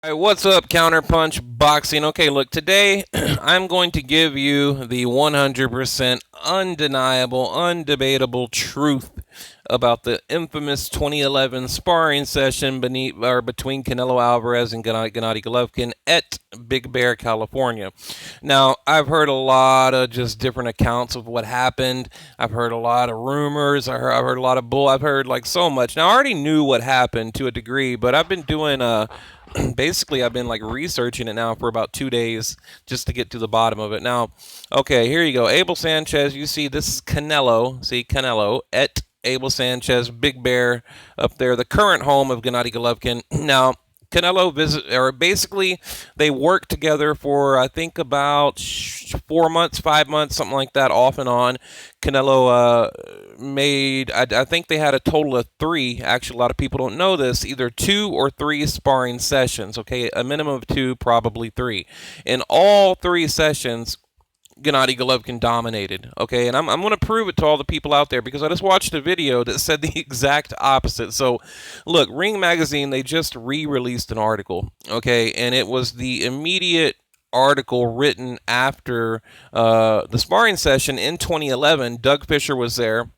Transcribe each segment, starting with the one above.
All right, what's up, Counterpunch Boxing? Okay, look, today I'm going to give you the 100% undeniable, undebatable truth about the infamous 2011 sparring session between Canelo Alvarez and Gennady Golovkin at Big Bear, California. Now, I've heard a lot of just different accounts of what happened. I've heard a lot of rumors. I've heard a lot of bull. I've heard like so much. Now, I already knew what happened to a degree, but I've been doing basically I've been like researching it now for about 2 days just to get to the bottom of it. Now, okay, here you go. Abel Sanchez, you see this is Canelo. See Canelo at Abel Sanchez, Big Bear up there, the current home of Gennady Golovkin. Now, Canelo basically they worked together for I think about 4 months, 5 months, something like that, off and on. Canelo made I think they had a total of three. Actually, a lot of people don't know this. Either 2 or 3 sparring sessions. Okay, a minimum of 2, probably 3. In all 3 sessions, Gennady Golovkin dominated. Okay, and I'm going to prove it to all the people out there because I just watched a video that said the exact opposite. So, look, Ring Magazine, they just re-released an article. Okay, and it was the immediate article written after the sparring session in 2011. Doug Fisher was there.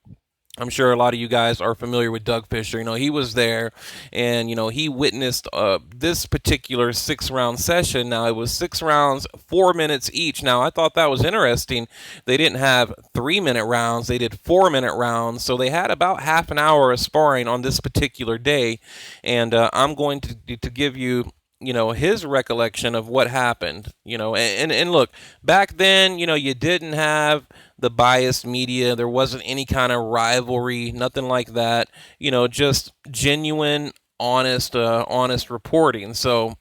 I'm sure a lot of you guys are familiar with Doug Fisher. He was there, and he witnessed this particular 6-round session. Now it was 6 rounds, 4 minutes each. Now I thought that was interesting. They didn't have 3-minute rounds; they did 4-minute rounds. So they had about half an hour of sparring on this particular day, and I'm going to give you his recollection of what happened. And look, back then, you didn't have the biased media. There wasn't any kind of rivalry, nothing like that. Just genuine, honest reporting. So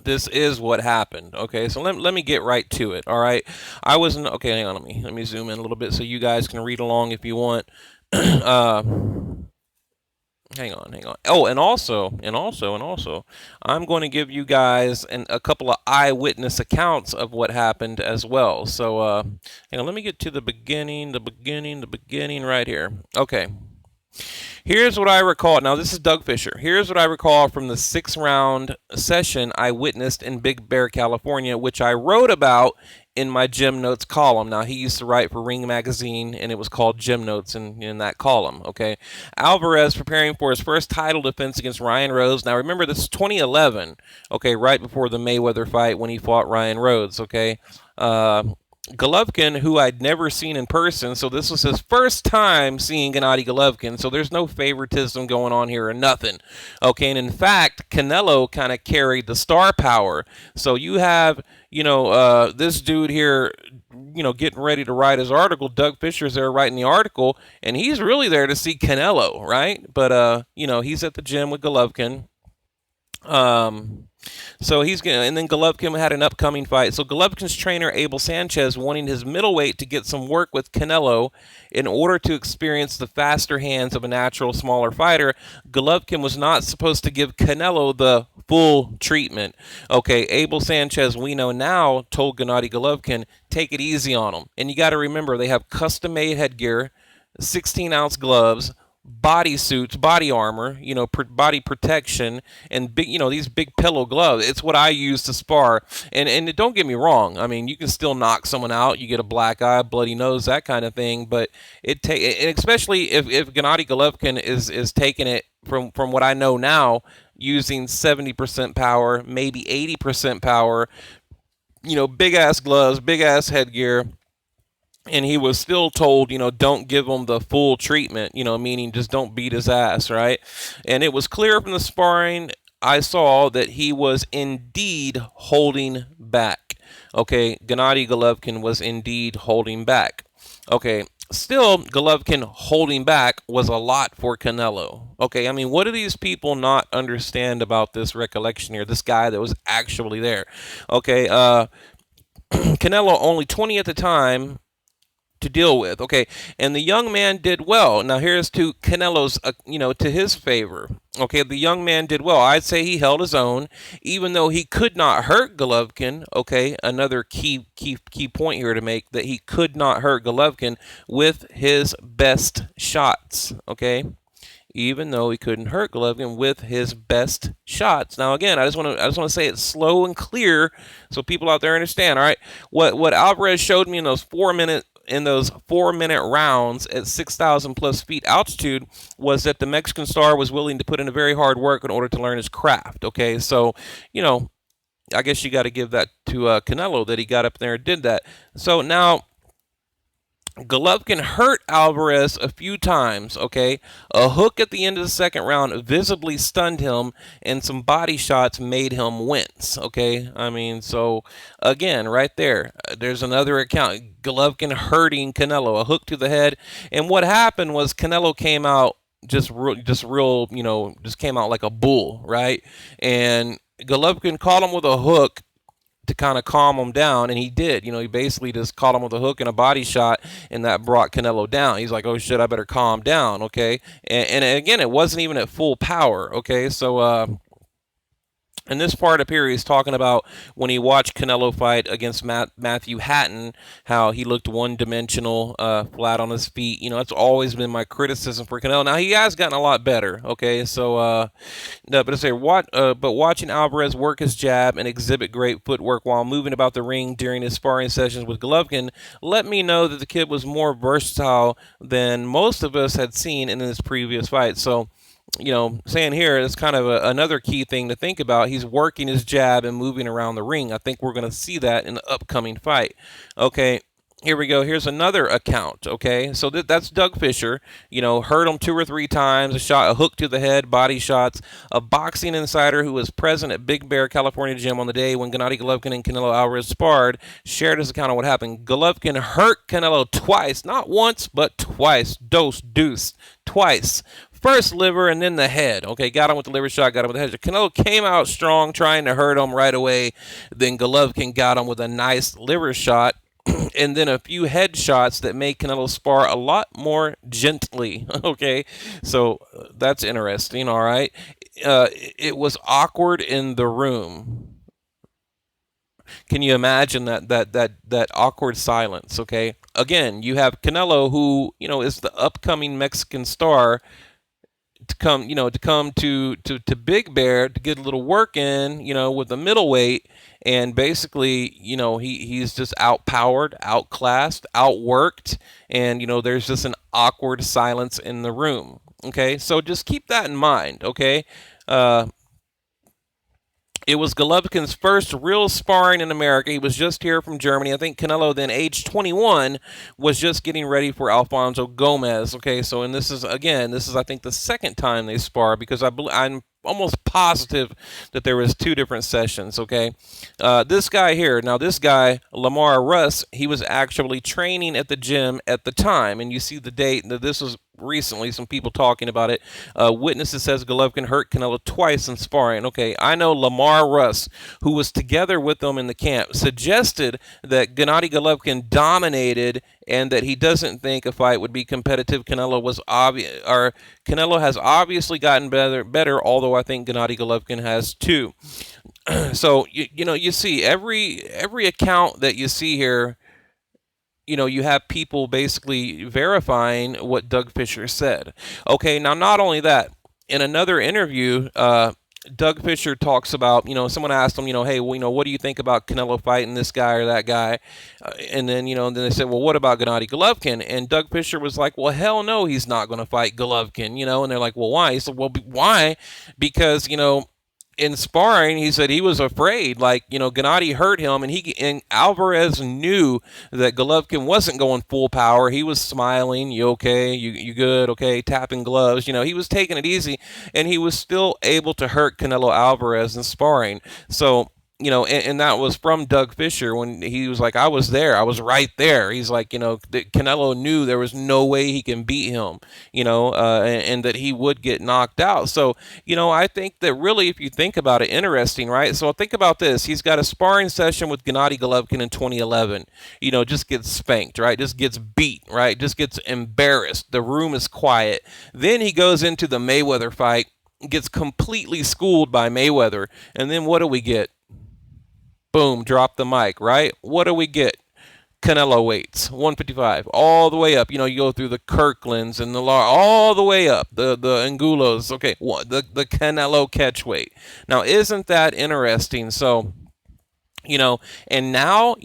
this is what happened. Okay, so let me get right to it. All right, I wasn't okay. Hang on, let me zoom in a little bit so you guys can read along if you want. uh, Hang on, hang on. Oh, and also, I'm going to give you guys a couple of eyewitness accounts of what happened as well. So, hang on, let me get to the beginning right here. Okay. Here's what I recall. Now, this is Doug Fisher. Here's what I recall from the 6-round session I witnessed in Big Bear, California, which I wrote about in my Gym Notes column. Now, he used to write for Ring Magazine, and it was called Gym Notes in that column, okay? Alvarez preparing for his first title defense against Ryan Rhodes. Now, remember, this is 2011, okay, right before the Mayweather fight when he fought Ryan Rhodes, okay? Golovkin, who I'd never seen in person, so this was his first time seeing Gennady Golovkin, so there's no favoritism going on here or nothing. Okay, and in fact, Canelo kind of carried the star power. So you have, this dude here, getting ready to write his article. Doug Fisher's there writing the article, and he's really there to see Canelo, right? But, he's at the gym with Golovkin. So he's gonna, and then Golovkin had an upcoming fight. So Golovkin's trainer Abel Sanchez wanting his middleweight to get some work with Canelo in order to experience the faster hands of a natural smaller fighter. Golovkin was not supposed to give Canelo the full treatment. Okay, Abel Sanchez, we know now, told Gennady Golovkin, take it easy on him. And you got to remember, they have custom-made headgear, 16-ounce gloves, body suits, body armor, body protection, and big, these big pillow gloves. It's what I use to spar. And don't get me wrong. I mean, you can still knock someone out. You get a black eye, bloody nose, that kind of thing. But especially if Gennady Golovkin is taking it from what I know now, using 70% power, maybe 80% power. Big ass gloves, big ass headgear. And he was still told, don't give him the full treatment, meaning just don't beat his ass, right? And it was clear from the sparring I saw that he was indeed holding back. Okay, Gennady Golovkin was indeed holding back. Okay, still, Golovkin holding back was a lot for Canelo. Okay, I mean, what do these people not understand about this recollection here? This guy that was actually there. Okay, Canelo only 20 at the time to deal with. Okay, and the young man did well. Now here's to Canelo's, to his favor. Okay, the young man did well. I'd say he held his own, even though he could not hurt Golovkin. Okay, another key point here to make, that he could not hurt Golovkin with his best shots. Okay, even though he couldn't hurt Golovkin with his best shots. Now, again, I just want to say it slow and clear so people out there understand. All right, what Alvarez showed me in those 4-minute rounds at 6,000 plus feet altitude was that the Mexican star was willing to put in a very hard work in order to learn his craft. Okay, so I guess you got to give that to Canelo that he got up there and did that. So now Golovkin hurt Alvarez a few times, okay? A hook at the end of the second round visibly stunned him, and some body shots made him wince, okay? I mean, so, again, right there, there's another account. Golovkin hurting Canelo, a hook to the head. And what happened was Canelo came out just came out like a bull, right? And Golovkin caught him with a hook to kind of calm him down, and he did. He basically just caught him with a hook and a body shot, and that brought Canelo down. He's like, oh shit, I better calm down, okay? And again, it wasn't even at full power, okay? So in this part up here, he's talking about when he watched Canelo fight against Matthew Hatton, how he looked one-dimensional, flat on his feet. That's always been my criticism for Canelo. Now, he has gotten a lot better, okay? So, but watching Alvarez work his jab and exhibit great footwork while moving about the ring during his sparring sessions with Golovkin let me know that the kid was more versatile than most of us had seen in his previous fight. So, saying here, it's kind of another key thing to think about. He's working his jab and moving around the ring. I think we're going to see that in the upcoming fight. Okay, here we go. Here's another account, okay? So that's Doug Fisher. Hurt him 2 or 3 times, a hook to the head, body shots. A boxing insider who was present at Big Bear, California gym on the day when Gennady Golovkin and Canelo Alvarez sparred shared his account of what happened. Golovkin hurt Canelo twice, not once, but twice. Deuce, twice. First liver and then the head. Okay, got him with the liver shot, got him with the head. Canelo came out strong, trying to hurt him right away. Then Golovkin got him with a nice liver shot, and then a few head shots that made Canelo spar a lot more gently. Okay, so that's interesting. All right, it was awkward in the room. Can you imagine that awkward silence? Okay, again, you have Canelo, who is the upcoming Mexican star, to come to Big Bear to get a little work in, with the middleweight, and basically, he's just outpowered, outclassed, outworked, and there's just an awkward silence in the room. Okay, so just keep that in mind. Okay. It was Golovkin's first real sparring in America. He was just here from Germany. I think Canelo, then age 21, was just getting ready for Alfonso Gomez. Okay, so this is I think the second time they spar, because I'm almost positive that there was 2 different sessions. Okay, this guy here, Lamar Russ, he was actually training at the gym at the time, and you see the date. This was recently, some people talking about it. Witnesses says Golovkin hurt Canelo twice in sparring. Okay, I know Lamar Russ, who was together with them in the camp, suggested that Gennady Golovkin dominated and that he doesn't think a fight would be competitive. Canelo has obviously gotten better, although I think Gennady Golovkin has too. So you see every account that you see here. You have people basically verifying what Doug Fisher said. Okay, now not only that, in another interview, Doug Fisher talks about, someone asked him, hey, what do you think about Canelo fighting this guy or that guy? And then, then they said, well, what about Gennady Golovkin? And Doug Fisher was like, well, hell no, he's not going to fight Golovkin, and they're like, well, why? He said, well, why? Because, in sparring, he said he was afraid, Gennady hurt him, and Alvarez knew that Golovkin wasn't going full power. He was smiling, you okay, you good, okay, tapping gloves, he was taking it easy, and he was still able to hurt Canelo Alvarez in sparring. So, and that was from Doug Fisher when he was like, I was there. I was right there. He's like, that Canelo knew there was no way he can beat him, and that he would get knocked out. So, I think that really, if you think about it, interesting, right? So think about this. He's got a sparring session with Gennady Golovkin in 2011, just gets spanked, right? Just gets beat, right? Just gets embarrassed. The room is quiet. Then he goes into the Mayweather fight, gets completely schooled by Mayweather. And then what do we get? Boom, drop the mic, right? What do we get? Canelo weights, 155, all the way up. You go through the Kirklands and all the way up, the Angulos. Okay, the Canelo catch weight. Now, isn't that interesting? So, and now,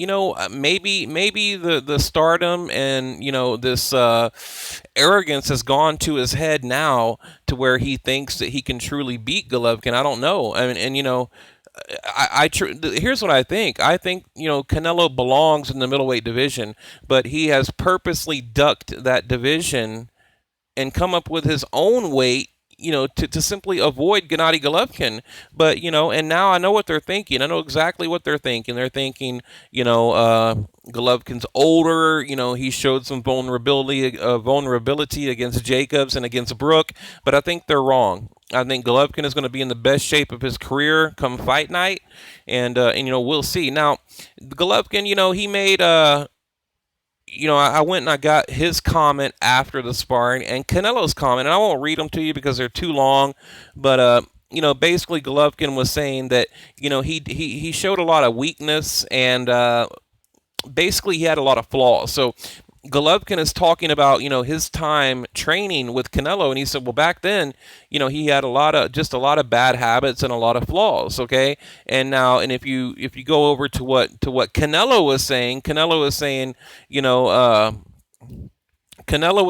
maybe the stardom and this arrogance has gone to his head now to where he thinks that he can truly beat Golovkin. I don't know. I mean, and here's what I think. I think Canelo belongs in the middleweight division, but he has purposely ducked that division and come up with his own weight, to simply avoid Gennady Golovkin. But, and now I know what they're thinking. I know exactly what they're thinking. They're thinking, Golovkin's older. He showed some vulnerability against Jacobs and against Brook. But I think they're wrong. I think Golovkin is going to be in the best shape of his career come fight night, and we'll see. Now, Golovkin, he made I went and I got his comment after the sparring and Canelo's comment, and I won't read them to you because they're too long, but basically Golovkin was saying that he showed a lot of weakness and basically he had a lot of flaws. So Golovkin is talking about, his time training with Canelo, and he said, well, back then, he had a lot of bad habits and a lot of flaws, okay? And now, and if you go over to what Canelo was saying, Canelo was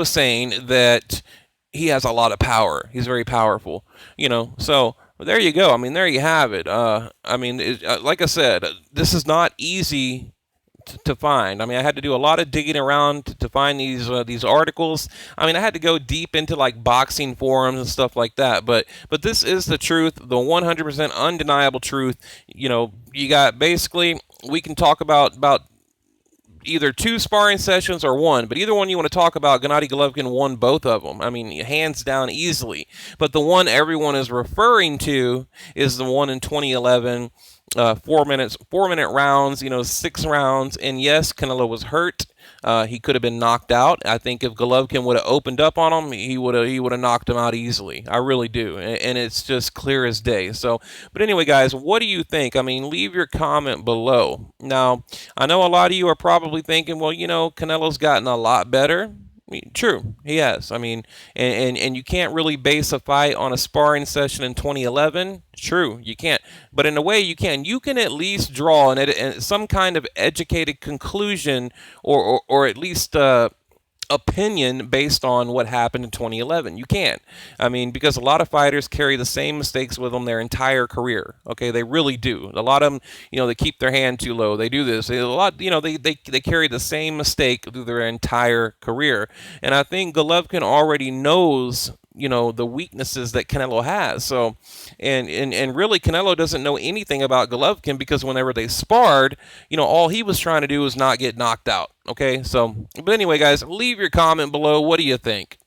saying that he has a lot of power. He's very powerful, So there you go. I mean, there you have it. Like I said, this is not easy to find. I mean, I had to do a lot of digging around to find these articles. I mean, I had to go deep into like boxing forums and stuff like that. But this is the truth, the 100% undeniable truth. You got basically, we can talk about either 2 sparring sessions or 1, but either one you want to talk about, Gennady Golovkin won both of them. I mean, hands down, easily. But the one everyone is referring to is the one in 2011. 4-minute rounds, 6 rounds, and yes, Canelo was hurt. He could have been knocked out. I think if Golovkin would have opened up on him, he would have knocked him out easily. I really do, and it's just clear as day. So, but anyway, guys, what do you think? I mean, leave your comment below. Now, I know a lot of you are probably thinking, well, Canelo's gotten a lot better. True, he has. I mean, and you can't really base a fight on a sparring session in 2011. True, you can't. But in a way, you can. You can at least draw some kind of educated conclusion, or at least opinion based on what happened in 2011. You can't. I mean, because a lot of fighters carry the same mistakes with them their entire career. Okay, they really do. A lot of them, they keep their hand too low. They do this. They carry the same mistake through their entire career. And I think Golovkin already knows the weaknesses that Canelo has. So, and really Canelo doesn't know anything about Golovkin because whenever they sparred, all he was trying to do was not get knocked out. Okay, so, but anyway, guys, leave your comment below. What do you think?